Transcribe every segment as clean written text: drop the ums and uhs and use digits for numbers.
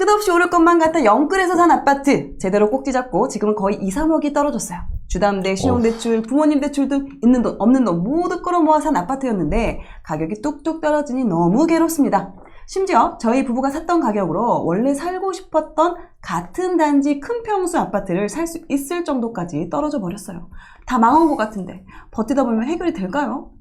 끝없이 오를 것만 같아 영끌에서 산 아파트 제대로 꼭지 잡고 지금은 거의 2, 3억이 떨어졌어요. 주담대, 신용대출, 부모님 대출 등 있는 돈 없는 돈 모두 끌어모아 산 아파트였는데 가격이 뚝뚝 떨어지니 너무 괴롭습니다. 심지어 저희 부부가 샀던 가격으로 원래 살고 싶었던 같은 단지 큰 평수 아파트를 살 수 있을 정도까지 떨어져 버렸어요. 다 망한 것 같은데 버티다 보면 해결이 될까요?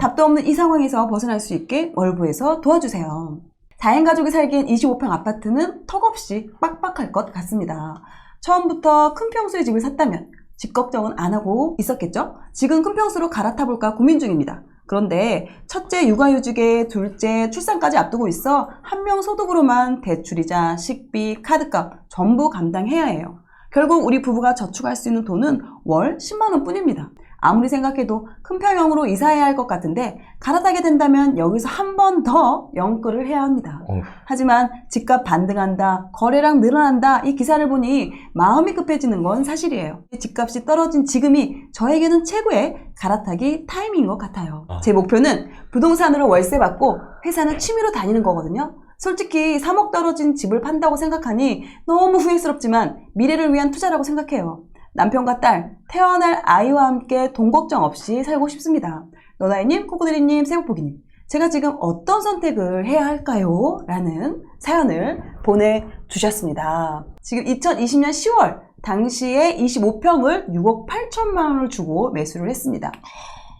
답도 없는 이 상황에서 벗어날 수 있게 월부에서 도와주세요. 4인 가족이 살기엔 25평 아파트는 턱없이 빡빡할 것 같습니다. 처음부터 큰 평수의 집을 샀다면 집 걱정은 안 하고 있었겠죠? 지금 큰 평수로 갈아타볼까 고민 중입니다. 그런데 첫째 육아휴직에 둘째 출산까지 앞두고 있어 한 명 소득으로만 대출이자 식비, 카드값 전부 감당해야 해요. 결국 우리 부부가 저축할 수 있는 돈은 월 10만 원 뿐입니다. 아무리 생각해도 큰 평형으로 이사해야 할 것 같은데 갈아타게 된다면 여기서 한 번 더 영끌을 해야 합니다. 하지만 집값 반등한다, 거래량 늘어난다 이 기사를 보니 마음이 급해지는 건 사실이에요. 집값이 떨어진 지금이 저에게는 최고의 갈아타기 타이밍인 것 같아요. 제 목표는 부동산으로 월세 받고 회사는 취미로 다니는 거거든요. 솔직히 3억 떨어진 집을 판다고 생각하니 너무 후회스럽지만 미래를 위한 투자라고 생각해요. 남편과 딸, 태어날 아이와 함께 돈 걱정 없이 살고 싶습니다. 너나이님, 코코드리님, 새우포기님, 제가 지금 어떤 선택을 해야 할까요? 라는 사연을 보내주셨습니다. 지금 2020년 10월 당시에 25평을 6억 8천만 원을 주고 매수를 했습니다.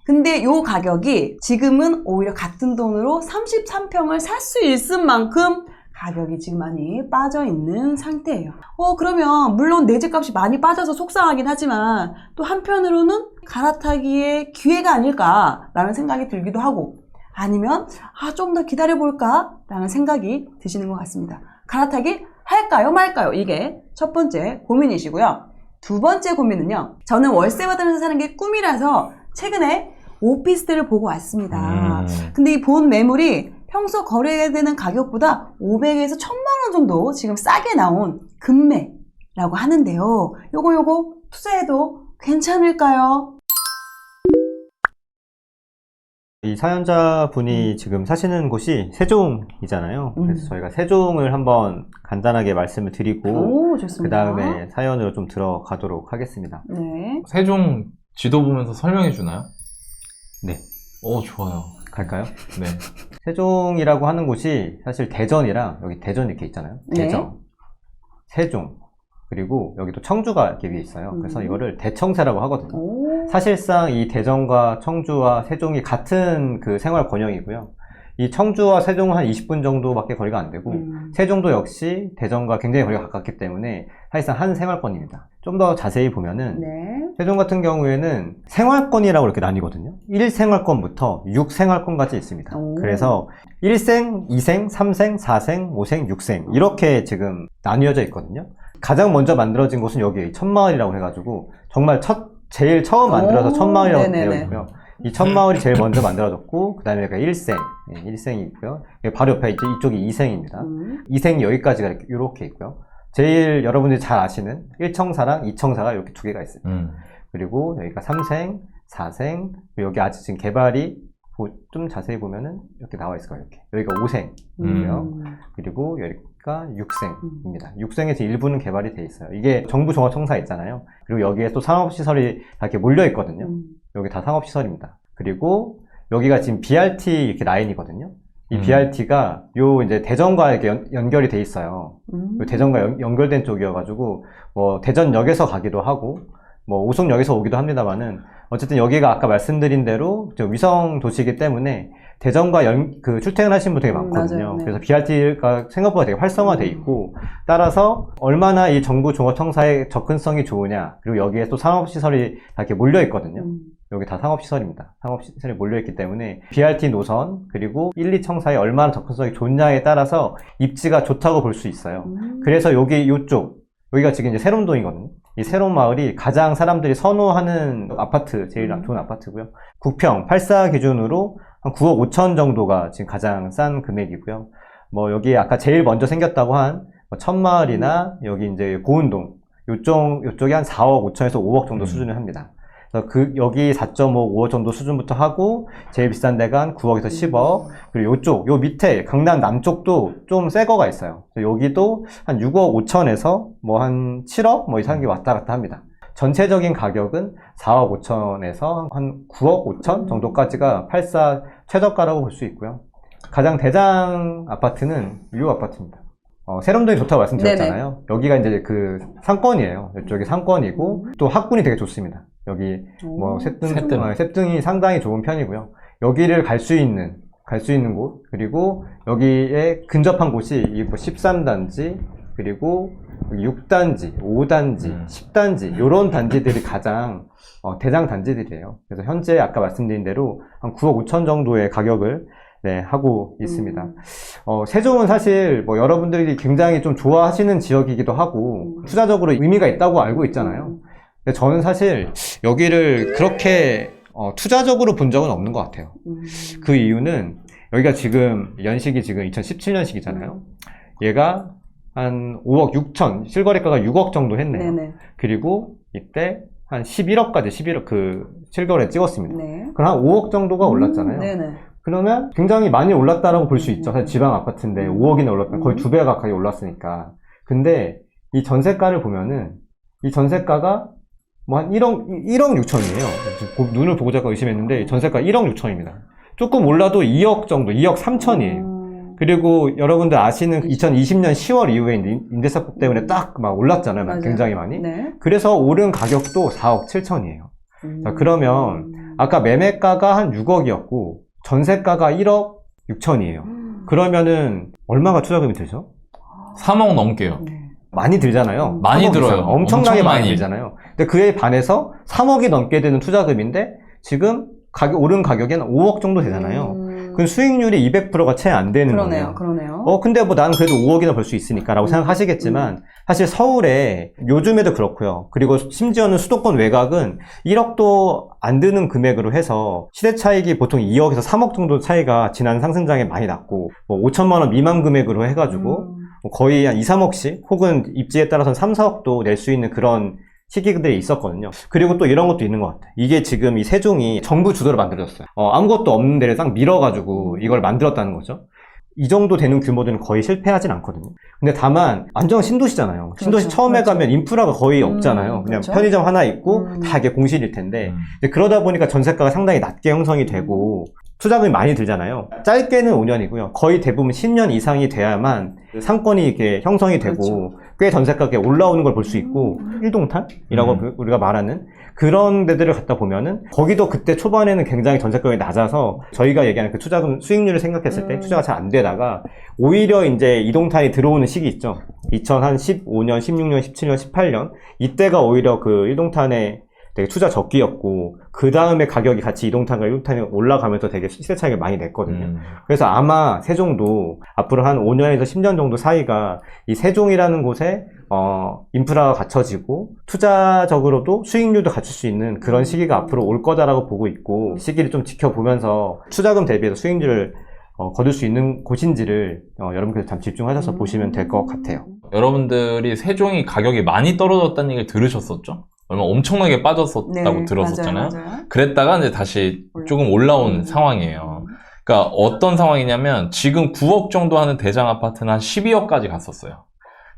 근데 이 가격이 지금은 오히려 같은 돈으로 33평을 살 수 있을 만큼 가격이 지금 많이 빠져있는 상태예요. 그러면 물론 내 집값이 많이 빠져서 속상하긴 하지만 또 한편으로는 갈아타기의 기회가 아닐까라는 생각이 들기도 하고 아니면 좀 더 기다려볼까 라는 생각이 드시는 것 같습니다. 갈아타기 할까요 말까요? 이게 첫 번째 고민이시고요. 두 번째 고민은요. 저는 월세 받으면서 사는 게 꿈이라서 최근에 오피스텔을 보고 왔습니다. 근데 이 본 매물이 평소 거래되는 가격보다 500에서 1000만 원 정도 지금 싸게 나온 금매라고 하는데요. 요거 투자해도 괜찮을까요? 이 사연자분이 지금 사시는 곳이 세종이잖아요. 그래서 저희가 세종을 한번 간단하게 말씀을 드리고 그 다음에 사연으로 좀 들어가도록 하겠습니다. 네. 세종 지도 보면서 설명해 주나요? 네. 좋아요. 갈까요? 네. 세종이라고 하는 곳이 사실 대전이랑 여기 대전 이렇게 있잖아요. 대전, 세종, 그리고 여기도 청주가 이렇게 위에 있어요. 그래서 이거를 대청세라고 하거든요. 사실상 이 대전과 청주와 세종이 같은 그 생활 권역이고요. 이 청주와 세종은 한 20분 정도밖에 거리가 안 되고 세종도 역시 대전과 굉장히 거리가 가깝기 때문에 사실상 한 생활권입니다. 좀 더 자세히 보면은 세종 같은 경우에는 생활권이라고 이렇게 나뉘거든요. 1생활권부터 6생활권까지 있습니다. 그래서 1생, 2생, 3생, 4생, 5생, 6생 이렇게 지금 나뉘어져 있거든요. 가장 먼저 만들어진 곳은 여기 천마을이라고 해가지고 정말 제일 처음 만들어서 천마을이라고 되어 있고요. 이 천마을이 제일 먼저 만들어졌고 그 다음에 1생, 1생이 있고요. 바로 옆에 이쪽이 2생입니다. 2생이 여기까지가 이렇게 있고요. 제일 여러분들이 잘 아시는 1청사랑 2청사가 이렇게 두 개가 있습니다. 그리고 여기가 3생, 4생, 여기 아직 지금 개발이 좀 자세히 보면은 이렇게 나와 있을 거예요. 여기가 5생이고요. 그리고 여기가 6생입니다. 6생에서 일부는 개발이 돼 있어요. 이게 정부 종합청사 있잖아요. 그리고 여기에 또 상업시설이 다 이렇게 몰려 있거든요. 여기 다 상업시설입니다. 그리고 여기가 지금 BRT 이렇게 라인이거든요. 이 BRT가 요 이제 대전과 이렇게 연결이 돼 있어요. 대전과 연결된 쪽이어가지고 뭐 대전역에서 가기도 하고 뭐 오송역에서 오기도 합니다만은 어쨌든 여기가 아까 말씀드린 대로 위성 도시이기 때문에 대전과 그 출퇴근하시는 분 되게 많거든요. 맞아요, 네. 그래서 BRT가 생각보다 되게 활성화돼 있고 따라서 얼마나 이 정부 종합청사의 접근성이 좋으냐 그리고 여기에 또 상업시설이 다 이렇게 몰려 있거든요. 여기 다 상업시설입니다. 상업시설이 몰려있기 때문에 BRT 노선 그리고 1, 2청사에 얼마나 접근성이 좋냐에 따라서 입지가 좋다고 볼 수 있어요. 그래서 여기가 지금 이제 세롬동이거든요. 이 세롬마을이 가장 사람들이 선호하는 아파트, 제일 좋은 아파트고요. 9평, 84 기준으로 한 9억 5천 정도가 지금 가장 싼 금액이고요. 뭐 여기 아까 제일 먼저 생겼다고 한 천마을이나 여기 이제 고운동 요쪽이 한 4억 5천에서 5억 정도 수준을 합니다. 그래서 여기 4.5, 5억 정도 수준부터 하고 제일 비싼 데가 한 9억에서 10억. 그리고 요 밑에 강남 남쪽도 좀 새 거가 있어요. 여기도 한 6억 5천에서 뭐 한 7억 뭐 이상이 왔다 갔다 합니다. 전체적인 가격은 4억 5천에서 한 9억 5천 정도까지가 84 최저가라고 볼 수 있고요. 가장 대장 아파트는 이 아파트입니다. 세련동이 좋다고 말씀드렸잖아요. 여기가 이제 그 상권이에요. 이쪽이 상권이고 또 학군이 되게 좋습니다. 여기 뭐 셋등이 상당히 좋은 편이고요. 여기를 갈 수 있는 곳, 그리고 여기에 근접한 곳이 이 13단지, 그리고 6단지, 5단지, 10단지 이런 단지들이 가장 대장 단지들이에요. 그래서 현재 아까 말씀드린 대로 한 9억 5천 정도의 가격을 하고 있습니다. 세종은 사실 뭐 여러분들이 굉장히 좀 좋아하시는 지역이기도 하고 투자적으로 의미가 있다고 알고 있잖아요. 근데 저는 사실 여기를 그렇게 투자적으로 본 적은 없는 것 같아요. 그 이유는 여기가 지금 연식이 지금 2017년식이잖아요. 얘가 한 5억 6천, 실거래가가 6억 정도 했네요. 네네. 그리고 이때 한 11억까지 11억 그 실거래 찍었습니다. 네. 그럼 한 5억 정도가 올랐잖아요. 네네. 그러면 굉장히 많이 올랐다라고 볼 수 있죠. 사실 지방 아파트인데 5억이나 올랐다. 거의 2배 가까이 올랐으니까. 근데 이 전세가를 보면은 이 전세가가 뭐 한 1억 6천이에요. 눈을 보고 잠깐 의심했는데 전세가 1억 6천입니다. 조금 올라도 2억 정도, 2억 3천이에요. 그리고 여러분들 아시는 2020년 10월 이후에 인대사법 때문에 딱 막 올랐잖아요. 맞아요. 굉장히 많이. 네. 그래서 오른 가격도 4억 7천이에요. 자, 그러면 아까 매매가가 한 6억이었고 전세가가 1억 6천이에요. 그러면은 얼마가 투자금이 들죠? 3억 넘게요. 네. 많이 들잖아요. 많이 3억 들어요. 이상. 엄청나게 엄청 많이 많이. 들잖아요. 근데 그에 반해서 3억이 넘게 되는 투자금인데 지금 오른 가격에는 5억 정도 되잖아요. 그 수익률이 200%가 채 안 되는 거예요. 그러네요. 근데 뭐 나는 그래도 5억이나 벌 수 있으니까라고 생각하시겠지만 사실 서울에 요즘에도 그렇고요. 그리고 심지어는 수도권 외곽은 1억도 안 드는 금액으로 해서 시세 차익이 보통 2억에서 3억 정도 차이가 지난 상승장에 많이 났고 뭐 5천만 원 미만 금액으로 해가지고 뭐 거의 한 2, 3억씩 혹은 입지에 따라서는 3, 4억도 낼 수 있는 그런 시기들이 있었거든요. 그리고 또 이런 것도 있는 것 같아요. 이게 지금 이 세종이 정부 주도로 만들어졌어요. 아무것도 없는 데를 딱 밀어가지고 이걸 만들었다는 거죠. 이 정도 되는 규모들은 거의 실패하진 않거든요. 근데 다만 완전 신도시잖아요. 신도시 그렇죠, 처음에 그렇죠. 가면 인프라가 거의 없잖아요. 그냥 그렇죠. 편의점 하나 있고 다 이게 공실일 텐데 이제 그러다 보니까 전세가가 상당히 낮게 형성이 되고 투자금이 많이 들잖아요. 짧게는 5년이고요. 거의 대부분 10년 이상이 돼야만 상권이 이렇게 형성이 되고 그렇죠. 꽤 전세가가 올라오는 걸 볼 수 있고 일동탄이라고 우리가 말하는 그런 데들을 갖다 보면은 거기도 그때 초반에는 굉장히 전세가격이 낮아서 저희가 얘기하는 그 투자금 수익률을 생각했을 때 투자가 잘 안 되다가 오히려 이제 이동탄이 들어오는 시기 있죠. 2015년, 16년, 17년, 18년 이때가 오히려 그 일동탄의 되게 투자 적기였고 그 다음에 가격이 같이 이동탄과 일동탄이 올라가면서 되게 시세 차익을 많이 냈거든요. 그래서 아마 세종도 앞으로 한 5년에서 10년 정도 사이가 이 세종이라는 곳에 인프라가 갖춰지고 투자적으로도 수익률도 갖출 수 있는 그런 시기가 앞으로 올 거다라고 보고 있고 시기를 좀 지켜보면서 투자금 대비해서 수익률을 거둘 수 있는 곳인지를 여러분께서 참 집중하셔서 보시면 될 것 같아요. 여러분들이 세종이 가격이 많이 떨어졌다는 얘기를 들으셨었죠? 얼마 엄청나게 빠졌었다고 네, 들었었잖아요. 맞아요. 그랬다가 이제 다시 조금 올라온 상황이에요. 그러니까 어떤 상황이냐면 지금 9억 정도 하는 대장 아파트는 한 12억까지 갔었어요.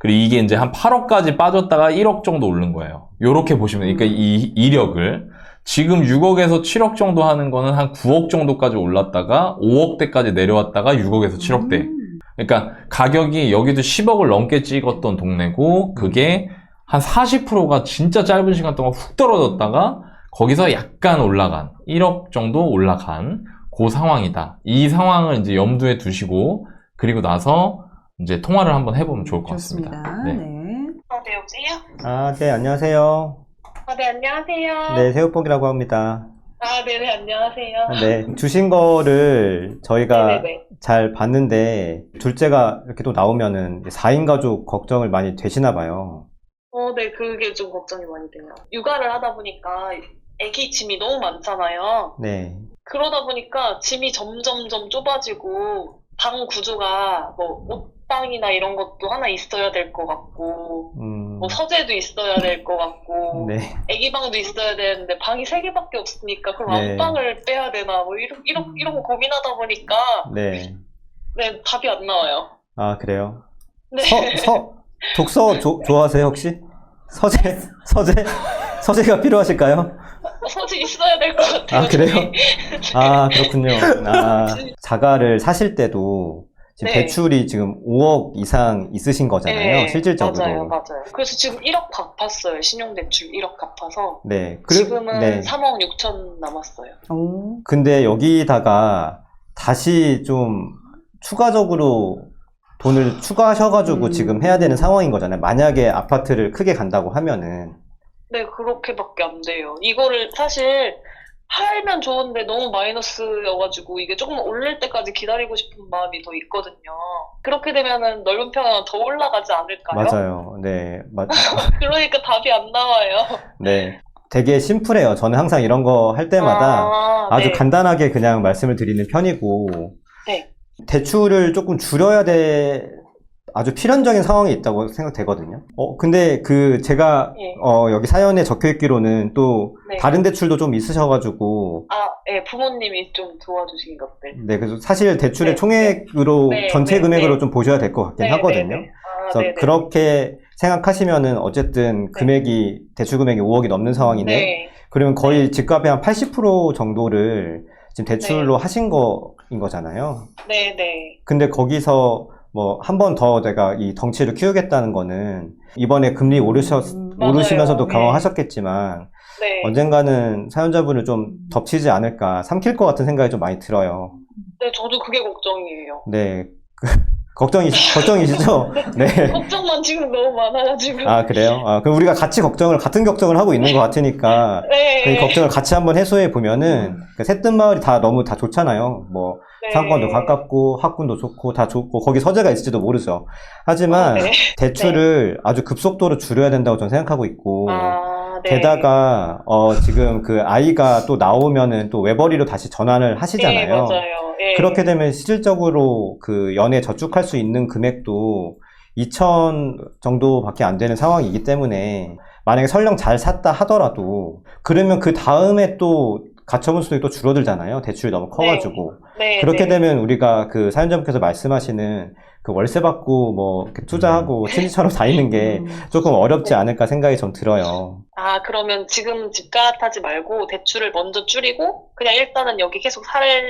그리고 이게 이제 한 8억까지 빠졌다가 1억 정도 오른 거예요. 요렇게 보시면 그러니까 이 이력을 지금 6억에서 7억 정도 하는 거는 한 9억 정도까지 올랐다가 5억대까지 내려왔다가 6억에서 7억대. 그러니까 가격이 여기도 10억을 넘게 찍었던 동네고 그게 한 40%가 진짜 짧은 시간 동안 훅 떨어졌다가 거기서 약간 올라간 1억 정도 올라간 그 상황이다. 이 상황을 이제 염두에 두시고 그리고 나서 이제 통화를 한번 해보면 좋을 것 좋습니다. 같습니다. 네. 네. 네, 여보세요? 네, 안녕하세요. 네, 안녕하세요. 네, 새우뽕이라고 합니다. 네네, 안녕하세요. 네, 주신 거를 저희가 네네네. 잘 봤는데 둘째가 이렇게 또 나오면은 4인 가족 걱정을 많이 되시나 봐요. 네, 그게 좀 걱정이 많이 돼요. 육아를 하다 보니까 애기 짐이 너무 많잖아요. 네. 그러다 보니까 짐이 점점점 좁아지고 방 구조가 뭐 옷방이나 이런 것도 하나 있어야 될 것 같고 뭐 서재도 있어야 될 것 같고 네. 애기 방도 있어야 되는데 방이 3개밖에 없으니까 그럼 네. 안방을 빼야 되나 뭐 이런 거 고민하다 보니까 네. 네 답이 안 나와요. 아, 그래요? 네. 독서 좋아하세요, 혹시? 서재가 필요하실까요? 서재 있어야 될 것 같아요. 아, 그래요? 저희. 아, 그렇군요. 자가를 사실 때도 지금 네. 대출이 지금 5억 이상 있으신 거잖아요, 네, 실질적으로. 맞아요. 그래서 지금 1억 갚았어요. 신용대출 1억 갚아서. 네. 지금은 네. 3억 6천 남았어요. 오. 근데 여기다가 다시 좀 추가적으로 돈을 추가하셔가지고 지금 해야 되는 상황인 거잖아요. 만약에 아파트를 크게 간다고 하면은. 네, 그렇게밖에 안 돼요. 이거를 사실 팔면 좋은데 너무 마이너스여가지고 이게 조금 올릴 때까지 기다리고 싶은 마음이 더 있거든요. 그렇게 되면은 넓은 평은 더 올라가지 않을까요? 맞아요. 네. 그러니까 답이 안 나와요. 네. 되게 심플해요. 저는 항상 이런 거 할 때마다 아주 네. 간단하게 그냥 말씀을 드리는 편이고, 네. 대출을 조금 줄여야 돼, 아주 필연적인 상황이 있다고 생각되거든요. 근데 제가, 예. 여기 사연에 적혀 있기로는 또 네. 다른 대출도 좀 있으셔가지고, 예, 부모님이 좀 도와주신 것들. 네, 그래서 사실 대출의 네. 총액으로, 네. 전체 네. 금액으로 네. 좀 보셔야 될 것 같긴 하거든요. 그래서 네네. 그렇게 생각하시면은 어쨌든 금액이, 대출 금액이 5억이 넘는 상황이네. 네. 그러면 거의 집값의 한 80% 정도를 지금 대출로 하신 거인 거잖아요. 네네. 근데 거기서 뭐 한 번 더 내가 이 덩치를 키우겠다는 거는 이번에 금리 오르시면서도 맞아요. 경험하셨겠지만 네. 언젠가는 사연자분을 좀 덮치지 않을까, 삼킬 것 같은 생각이 좀 많이 들어요. 네, 저도 그게 걱정이에요. 네. 걱정이시죠? 네. 걱정만 지금 너무 많아가지고. 아, 그래요? 그럼 우리가 같은 걱정을 하고 있는 것 같으니까 이 네. 걱정을 같이 한번 해소해 보면은 새뜸마을이 너무 다 좋잖아요. 뭐 네. 상권도 가깝고 학군도 좋고 다 좋고 거기 서재가 있을지도 모르죠. 하지만 네. 대출을 아주 급속도로 줄여야 된다고 저는 생각하고 있고 네. 게다가 지금 그 아이가 또 나오면은 또 외벌이로 다시 전환을 하시잖아요. 네, 맞아요. 네. 그렇게 되면 실질적으로 그 연에 저축할 수 있는 금액도 2천 정도밖에 안 되는 상황이기 때문에 만약에 설령 잘 샀다 하더라도 그러면 그 다음에 또 가처분 수익이 또 줄어들잖아요. 대출이 너무 커가지고. 네, 그렇게 네. 되면 우리가 그 사연자분께서 말씀하시는 그 월세 받고 뭐 이렇게 투자하고 친지처럼 다니는 게 조금 어렵지 않을까 생각이 좀 들어요. 그러면 지금 집값 하지 말고 대출을 먼저 줄이고 그냥 일단은 여기 계속 살아인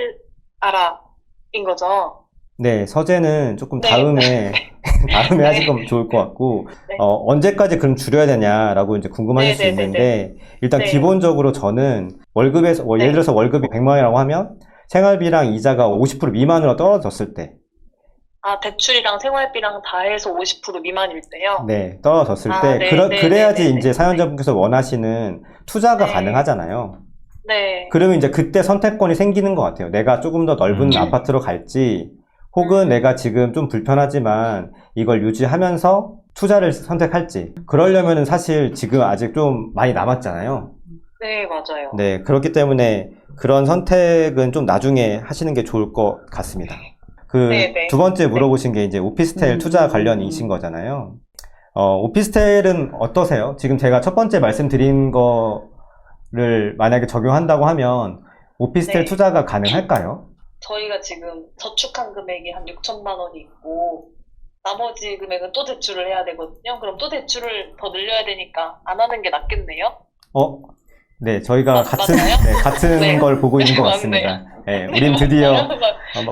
거죠. 네, 서재는 조금 네. 다음에 네. 하시면 좋을 것 같고, 네. 언제까지 그럼 줄여야 되냐라고 이제 궁금하실 수 네, 네, 있는데, 일단 네. 기본적으로 저는 월급에서, 네. 예를 들어서 월급이 100만 원이라고 하면, 생활비랑 이자가 50% 미만으로 떨어졌을 때, 대출이랑 생활비랑 다 해서 50% 미만일 때요? 네, 떨어졌을 때, 네, 그래야지 네, 네, 이제 네. 사연자분께서 원하시는 투자가 네. 가능하잖아요. 네. 그러면 이제 그때 선택권이 생기는 것 같아요. 내가 조금 더 넓은 아파트로 갈지, 혹은 내가 지금 좀 불편하지만 이걸 유지하면서 투자를 선택할지. 그러려면은 사실 지금 아직 좀 많이 남았잖아요. 네, 맞아요. 네, 그렇기 때문에 그런 선택은 좀 나중에 하시는 게 좋을 것 같습니다. 네, 네. 두 번째 물어보신 게 이제 오피스텔 투자 관련이신 거잖아요. 오피스텔은 어떠세요? 지금 제가 첫 번째 말씀드린 거를 만약에 적용한다고 하면 오피스텔 네. 투자가 가능할까요? 저희가 지금 저축한 금액이 한 6천만 원이 있고 나머지 금액은 또 대출을 해야 되거든요. 그럼 또 대출을 더 늘려야 되니까 안 하는 게 낫겠네요. 네, 저희가 맞나요? 같은 네. 걸 보고 있는 것 맞네요. 같습니다. 네, 우린 드디어,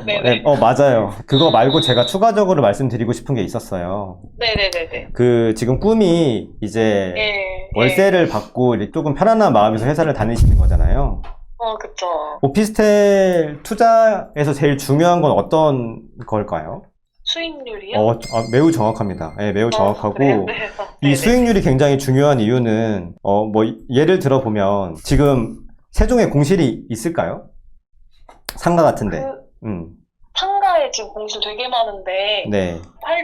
네네. 맞아요. 그거 말고 제가 추가적으로 말씀드리고 싶은 게 있었어요. 네네네네. 지금 꿈이 이제 예. 월세를 받고 이렇게 조금 편안한 마음에서 회사를 다니시는 거잖아요. 그쵸. 오피스텔 투자에서 제일 중요한 건 어떤 걸까요? 수익률이요? 매우 정확합니다. 네, 매우 정확하고, 그래요? 네. 이 네네. 수익률이 굉장히 중요한 이유는, 예를 들어보면, 지금 세종에 공실이 있을까요? 상가 같은데. 상가에 지금 공실 되게 많은데 네.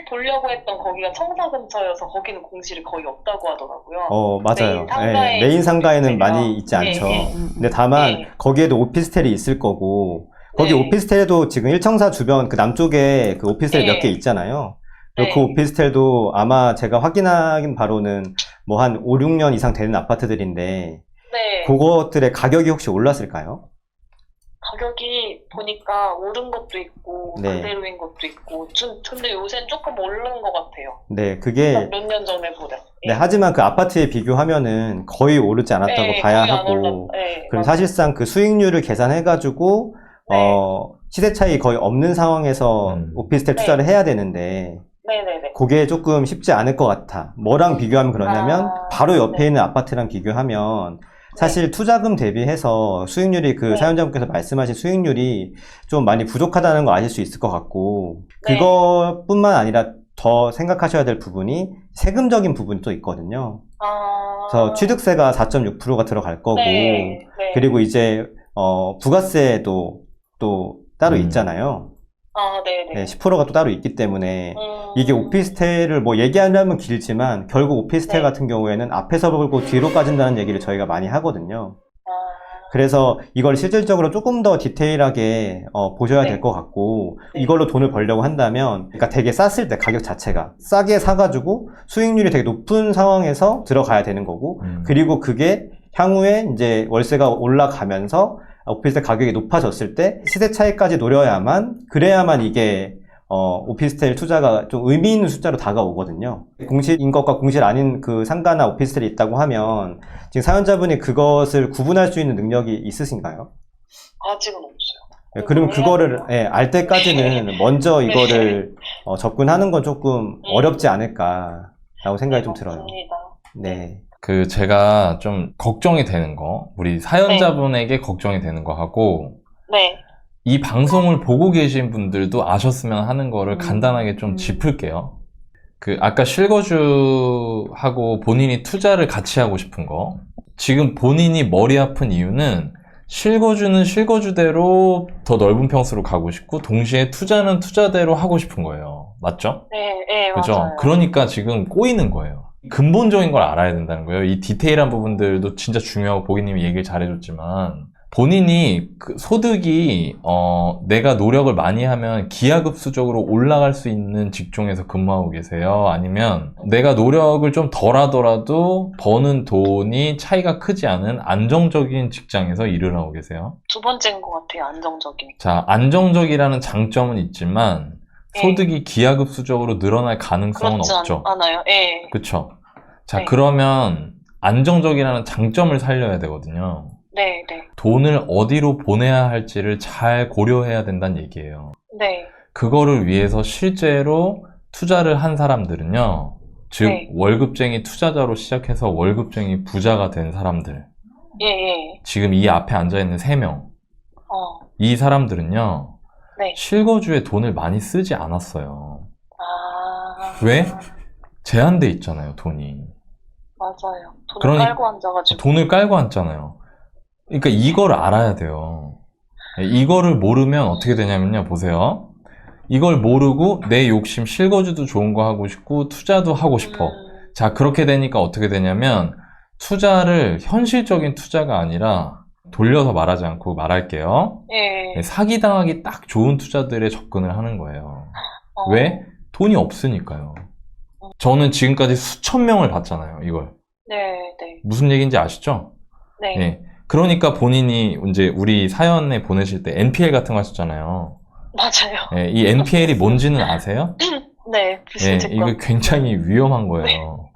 보려고 했던 거기가 청사 근처여서 거기는 공실이 거의 없다고 하더라고요. 맞아요. 메인 상가에 메인 상가에는 있으면. 많이 있지 않죠. 근데 다만, 네. 거기에도 오피스텔이 있을 거고, 거기 네. 오피스텔에도 지금 일청사 주변 그 남쪽에 그 오피스텔 네. 몇 개 있잖아요. 네. 그 오피스텔도 아마 제가 확인한 바로는 뭐 한 5, 6년 이상 되는 아파트들인데 네. 그것들의 가격이 혹시 올랐을까요? 가격이 보니까 오른 것도 있고 네. 그대로인 것도 있고 근데 요새는 조금 오른 것 같아요. 네, 그게 몇 년 전에보다. 네, 하지만 그 아파트에 비교하면은 거의 오르지 않았다고 네, 봐야 거의 안 하고 네, 그럼 맞아요. 사실상 그 수익률을 계산해가지고 네. 시세 차이 거의 없는 상황에서 오피스텔 네. 투자를 해야 되는데 네네네. 그게 조금 쉽지 않을 것 같아. 뭐랑 비교하면 그러냐면 바로 옆에 네. 있는 아파트랑 비교하면 사실 투자금 대비해서 수익률이 그 네. 사연자분께서 말씀하신 수익률이 좀 많이 부족하다는 거 아실 수 있을 것 같고 네. 그것뿐만 아니라 더 생각하셔야 될 부분이 세금적인 부분이 또 있거든요. 그래서 취득세가 4.6%가 들어갈 거고 네. 네. 그리고 이제 부가세도 또 따로 있잖아요. 네네. 네, 10%가 또 따로 있기 때문에 이게 오피스텔을 뭐 얘기하려면 길지만 결국 오피스텔 네. 같은 경우에는 앞에서 벌고 뒤로 까진다는 얘기를 저희가 많이 하거든요. 그래서 이걸 실질적으로 조금 더 디테일하게 보셔야 네. 될 것 같고 네. 이걸로 돈을 벌려고 한다면 그러니까 되게 쌌을 때 가격 자체가 싸게 사가지고 수익률이 되게 높은 상황에서 들어가야 되는 거고 그리고 그게 향후에 이제 월세가 올라가면서 오피스텔 가격이 높아졌을 때 시세 차이까지 노려야만 그래야만 이게 오피스텔 투자가 좀 의미 있는 숫자로 다가오거든요. 공실인 것과 공실 아닌 그 상가나 오피스텔이 있다고 하면 지금 사연자분이 그것을 구분할 수 있는 능력이 있으신가요? 아직은 없어요. 네, 그럼 그거를 알 때까지는 먼저 이거를 접근하는 건 조금 어렵지 않을까라고 생각이 좀 들어요. 맞습니다. 네. 그 제가 좀 걱정이 되는 거, 우리 사연자분에게 걱정이 되는 거 하고 네. 이 방송을 보고 계신 분들도 아셨으면 하는 거를 간단하게 좀 짚을게요. 그 아까 실거주하고 본인이 투자를 같이 하고 싶은 거. 지금 본인이 머리 아픈 이유는 실거주는 실거주대로 더 넓은 평수로 가고 싶고 동시에 투자는 투자대로 하고 싶은 거예요. 맞죠? 네, 네, 그죠? 맞아요. 그러니까 지금 꼬이는 거예요. 근본적인 걸 알아야 된다는 거예요. 이 디테일한 부분들도 진짜 중요하고 보기님이 얘기를 잘해줬지만 본인이 그 소득이 내가 노력을 많이 하면 기하급수적으로 올라갈 수 있는 직종에서 근무하고 계세요? 아니면 내가 노력을 좀 덜 하더라도 버는 돈이 차이가 크지 않은 안정적인 직장에서 일을 하고 계세요? 두 번째인 것 같아요, 안정적인. 자, 안정적이라는 장점은 있지만 네. 소득이 기하급수적으로 늘어날 가능성은 그렇지 없죠. 않아요. 예. 그쵸? 자, 네. 그러면 안정적이라는 장점을 살려야 되거든요. 네, 네. 돈을 어디로 보내야 할지를 잘 고려해야 된다는 얘기예요. 네. 그거를 위해서 실제로 투자를 한 사람들은요, 즉 네. 월급쟁이 투자자로 시작해서 월급쟁이 부자가 된 사람들, 예, 예. 지금 이 앞에 앉아있는 3명, 이 사람들은요, 네. 실거주에 돈을 많이 쓰지 않았어요. 왜? 제한돼 있잖아요, 돈이. 맞아요. 돈을 그러니- 깔고 앉아가지고. 돈을 깔고 앉잖아요. 그러니까 이걸 알아야 돼요. 이거를 모르면 어떻게 되냐면요, 보세요. 이걸 모르고 내 욕심 실거주도 좋은 거 하고 싶고 투자도 하고 싶어. 자, 그렇게 되니까 어떻게 되냐면 투자를 현실적인 투자가 아니라 돌려서 말하지 않고 말할게요. 예. 사기당하기 딱 좋은 투자들에 접근을 하는 거예요. 왜? 돈이 없으니까요. 저는 지금까지 수천 명을 봤잖아요, 이걸. 네, 네. 무슨 얘기인지 아시죠? 네. 예. 그러니까 본인이 이제 우리 사연에 보내실 때 NPL 같은 거 하셨잖아요. 맞아요. 예, 이 NPL이 뭔지는 아세요? 네, 예, 비슷할 이거 굉장히 위험한 거예요.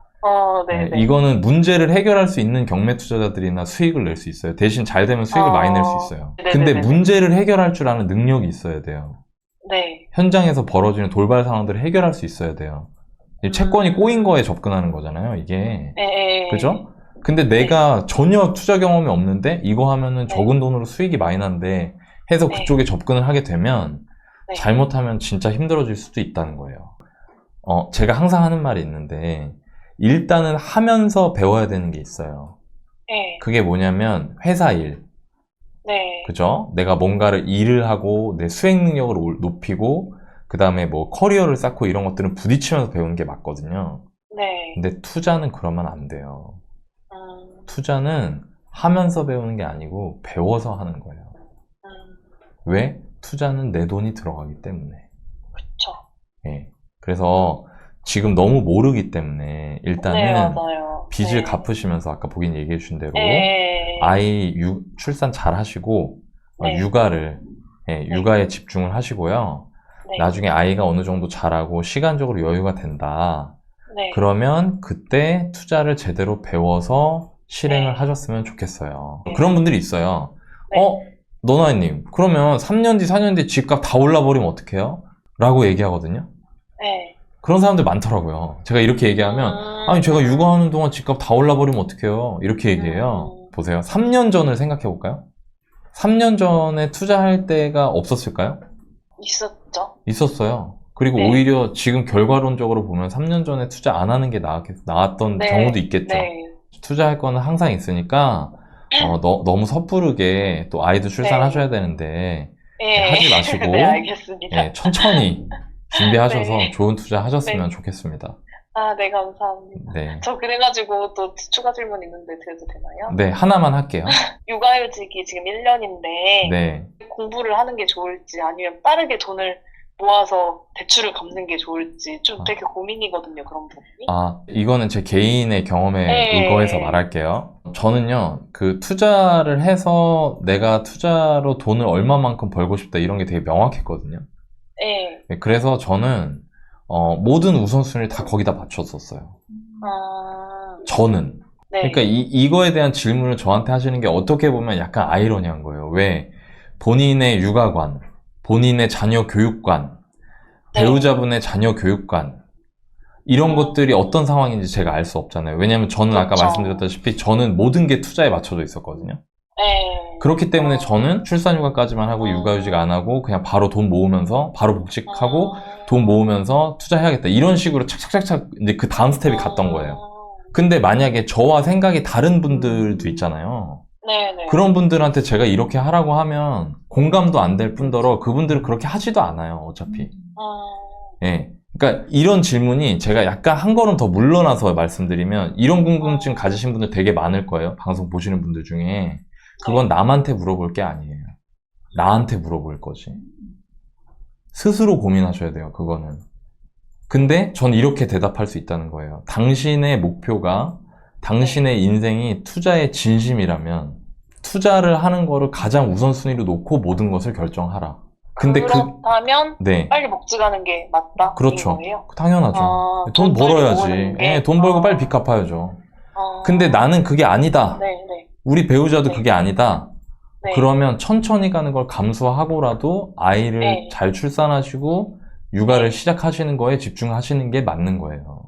네, 예, 네. 이거는 문제를 해결할 수 있는 경매 투자자들이나 수익을 낼 수 있어요. 대신 잘 되면 수익을 많이 낼 수 있어요. 근데 네네네네. 문제를 해결할 줄 아는 능력이 있어야 돼요. 네. 현장에서 벌어지는 돌발 상황들을 해결할 수 있어야 돼요. 이 채권이 꼬인 거에 접근하는 거잖아요, 이게. 예. 그죠? 근데 내가 전혀 투자 경험이 없는데 이거 하면은 적은 돈으로 수익이 많이 난대 해서 네. 그쪽에 접근을 하게 되면 네. 잘못하면 진짜 힘들어질 수도 있다는 거예요. 제가 항상 하는 말이 있는데 일단은 하면서 배워야 되는 게 있어요. 네. 그게 뭐냐면 회사 일, 네. 그죠? 내가 뭔가를 일을 하고 내 수행 능력을 높이고 그 다음에 뭐 커리어를 쌓고 이런 것들은 부딪히면서 배우는 게 맞거든요. 네. 근데 투자는 그러면 안 돼요. 투자는 하면서 배우는 게 아니고 배워서 하는 거예요. 왜? 투자는 내 돈이 들어가기 때문에. 그쵸. 예. 그래서 지금 너무 모르기 때문에 일단은 네, 맞아요. 빚을 네. 갚으시면서 아까 보긴 얘기해 주신 대로 네. 아이 출산 잘 하시고 네. 육아에 집중을 하시고요. 네. 나중에 아이가 어느 정도 자라고 시간적으로 여유가 된다. 네. 그러면 그때 투자를 제대로 배워서 실행을 네. 하셨으면 좋겠어요. 네. 그런 분들이 있어요. 네. 노나이님, 그러면 3년 뒤, 4년 뒤 집값 다 올라버리면 어떡해요? 라고 얘기하거든요. 네. 그런 사람들 많더라고요. 제가 이렇게 얘기하면, 아니, 제가 육아하는 동안 집값 다 올라버리면 어떡해요? 이렇게 얘기해요. 보세요. 3년 전을 생각해 볼까요? 3년 전에 투자할 때가 없었을까요? 있었죠. 있었어요. 그리고 네. 오히려 지금 결과론적으로 보면 3년 전에 투자 안 하는 게 나았던 네. 경우도 있겠죠. 네. 투자할 거는 항상 있으니까 너무 섣부르게 또 아이도 출산하셔야 되는데 네. 하지 마시고 네, 알겠습니다. 천천히 준비하셔서 네. 좋은 투자 하셨으면 네. 좋겠습니다. 아, 네, 감사합니다. 네. 저 그래가지고 또 추가 질문 있는데 드려도 되나요? 네, 하나만 할게요. 육아휴직이 지금 1년인데 네. 공부를 하는 게 좋을지 아니면 빠르게 돈을 모아서 대출을 갚는 게 좋을지 좀 되게 고민이거든요, 그런 부분이. 이거는 제 개인의 경험에 네. 의거해서 말할게요. 저는요, 그 투자를 해서 내가 투자로 돈을 얼마만큼 벌고 싶다 이런 게 되게 명확했거든요. 네. 그래서 저는 모든 우선순위를 다 거기다 맞췄었어요. 저는. 네. 그러니까 이거에 대한 질문을 저한테 하시는 게 어떻게 보면 약간 아이러니한 거예요. 왜? 본인의 육아관, 본인의 자녀 교육관, 배우자분의 자녀 교육관, 이런 것들이 어떤 상황인지 제가 알 수 없잖아요. 왜냐면 저는 아까 그렇죠. 말씀드렸다시피 저는 모든 게 투자에 맞춰져 있었거든요. 네. 그렇기 때문에 저는 출산휴가까지만 하고 육아휴직 안 하고 그냥 바로 돈 모으면서 바로 복직하고 돈 모으면서 투자해야겠다. 이런 식으로 착착착착 이제 그 다음 스텝이 갔던 거예요. 근데 만약에 저와 생각이 다른 분들도 있잖아요. 네네. 그런 분들한테 제가 이렇게 하라고 하면 공감도 안 될 뿐더러 그분들은 그렇게 하지도 않아요, 어차피. 예. 그러니까 이런 질문이 제가 약간 한 걸음 더 물러나서 말씀드리면 이런 궁금증 가지신 분들 되게 많을 거예요. 방송 보시는 분들 중에. 그건 남한테 물어볼 게 아니에요. 나한테 물어볼 거지. 스스로 고민하셔야 돼요, 그거는. 근데 전 이렇게 대답할 수 있다는 거예요. 당신의 목표가 당신의 인생이 투자의 진심이라면 투자를 하는 거를 가장 우선순위로 놓고 모든 것을 결정하라. 근데 그렇다면 네. 빨리 복직하는 게 맞다? 그렇죠. 거예요? 당연하죠. 돈 돈 빨리 벌어야지. 모으는 게? 예, 돈 벌고 빨리 빚 갚아야죠. 근데 나는 그게 아니다. 네네. 우리 배우자도 네. 그게 아니다. 네. 그러면 천천히 가는 걸 감수하고라도 아이를 네. 잘 출산하시고 육아를 시작하시는 거에 집중하시는 게 맞는 거예요.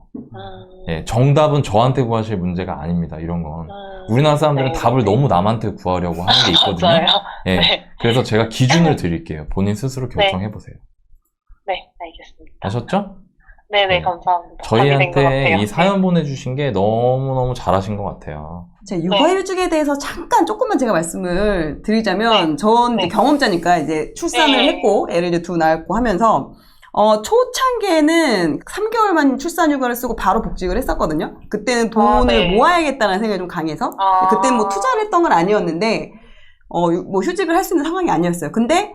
예, 정답은 저한테 구하실 문제가 아닙니다. 이런 건. 우리나라 사람들은 네, 답을 네. 너무 남한테 구하려고 하는 게 있거든요. 맞아요. 예, 네. 그래서 제가 기준을 드릴게요. 본인 스스로 결정해보세요. 네, 알겠습니다. 아셨죠? 네네, 네. 감사합니다. 답이 된것 저희한테 같아요. 이 사연 보내주신 게 너무너무 잘하신 것 같아요. 제 육아휴직에 대해서 잠깐 조금만 제가 말씀을 드리자면, 전 이제 네. 경험자니까 이제 출산을 네. 했고, 애를 이제 둘 낳았고 하면서, 초창기에는 3개월만 출산휴가를 쓰고 바로 복직을 했었거든요. 그때는 돈을 네. 모아야겠다는 생각이 좀 강해서. 그때는 뭐 투자를 했던 건 아니었는데, 뭐 휴직을 할 수 있는 상황이 아니었어요. 근데,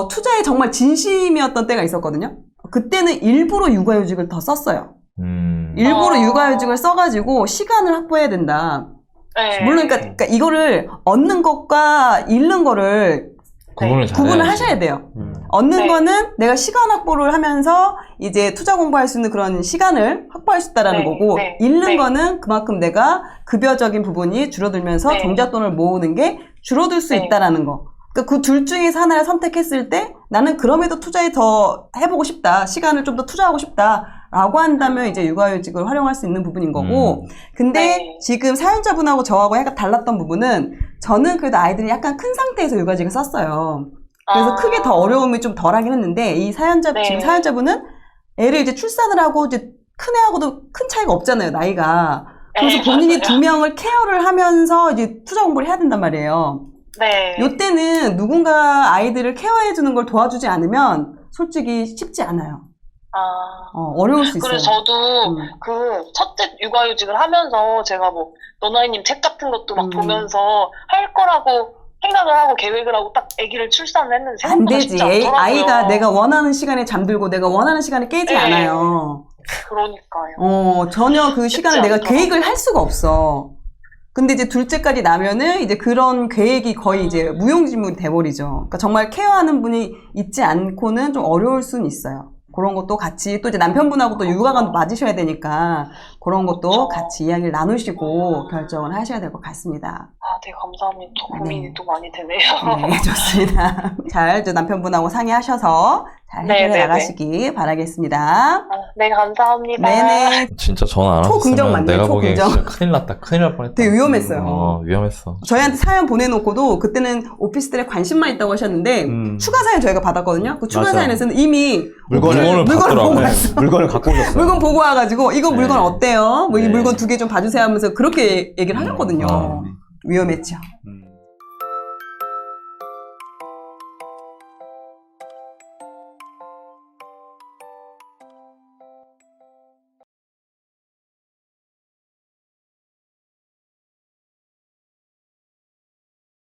투자에 정말 진심이었던 때가 있었거든요. 그때는 일부러 육아휴직을 더 썼어요. 일부러 육아휴직을 써가지고 시간을 확보해야 된다. 네. 물론, 그러니까 이거를 얻는 것과 잃는 거를 구분을 잘해야지. 구분을 하셔야 돼요. 얻는 네. 거는 내가 시간 확보를 하면서 이제 투자 공부할 수 있는 그런 시간을 확보할 수 있다라는 네. 거고, 네. 잃는 네. 거는 그만큼 내가 급여적인 부분이 줄어들면서 네. 종잣돈을 모으는 게 줄어들 수 네. 있다라는 거. 그러니까 그 둘 중에서 하나를 선택했을 때 나는 그럼에도 투자에 더 해보고 싶다. 시간을 좀 더 투자하고 싶다. 라고 한다면 이제 육아휴직을 활용할 수 있는 부분인 거고, 근데 네. 지금 사연자분하고 저하고 약간 달랐던 부분은 저는 그래도 아이들이 약간 큰 상태에서 육아휴직을 썼어요. 그래서 크게 더 어려움이 좀 덜하긴 했는데, 이 지금 사연자분은 애를 이제 출산을 하고 이제 큰 애하고도 큰 차이가 없잖아요, 나이가. 그래서 네, 본인이 맞아요. 2명을 케어를 하면서 이제 투자 공부를 해야 된단 말이에요. 네. 요때는 누군가 아이들을 케어해주는 걸 도와주지 않으면 솔직히 쉽지 않아요. 어려울 수 있어요. 그래서 저도 그 첫째 육아휴직을 하면서 제가 뭐 노나이님 책 같은 것도 막 보면서 할 거라고 생각을 하고 계획을 하고 딱 아기를 출산을 했는데 안 생각보다 되지. 쉽지 않더라고요. 아이가 내가 원하는 시간에 잠들고 내가 원하는 시간에 깨지 네. 않아요. 그러니까요. 전혀 그 시간을 내가 않더라고요. 계획을 할 수가 없어. 근데 이제 둘째까지 나면은 이제 그런 계획이 거의 이제 무용지물이 돼버리죠. 그러니까 정말 케어하는 분이 있지 않고는 좀 어려울 수는 있어요. 그런 것도 같이 또 이제 남편분하고 또 육아가 맞으셔야 되니까 그런 것도 그렇죠. 같이 이야기를 나누시고 결정을 하셔야 될 것 같습니다. 아, 네, 감사합니다. 또 고민이 네. 또 많이 되네요. 네, 좋습니다. 잘 이제 남편분하고 상의하셔서 잘 해결해 네네네. 나가시기 바라겠습니다. 아, 네, 감사합니다. 네네. 진짜 전화 안 초긍정 왔으면 맞네, 내가 보기엔 초긍정. 진짜 큰일 났다. 큰일 날 뻔했다. 되게 위험했어요. 위험했어. 저희한테 사연 보내놓고도 그때는 오피스텔에 관심만 있다고 하셨는데 추가 사연 저희가 받았거든요. 그 추가 맞아. 사연에서는 이미 물건을 보고 받더라고요. 왔어요. 물건을 갖고 오셨어요. 물건 보고 와가지고 이거 네. 물건 어때요? 뭐 이 네. 물건 2개 좀 봐주세요 하면서 그렇게 얘기를 하셨거든요. 아. 위험했죠.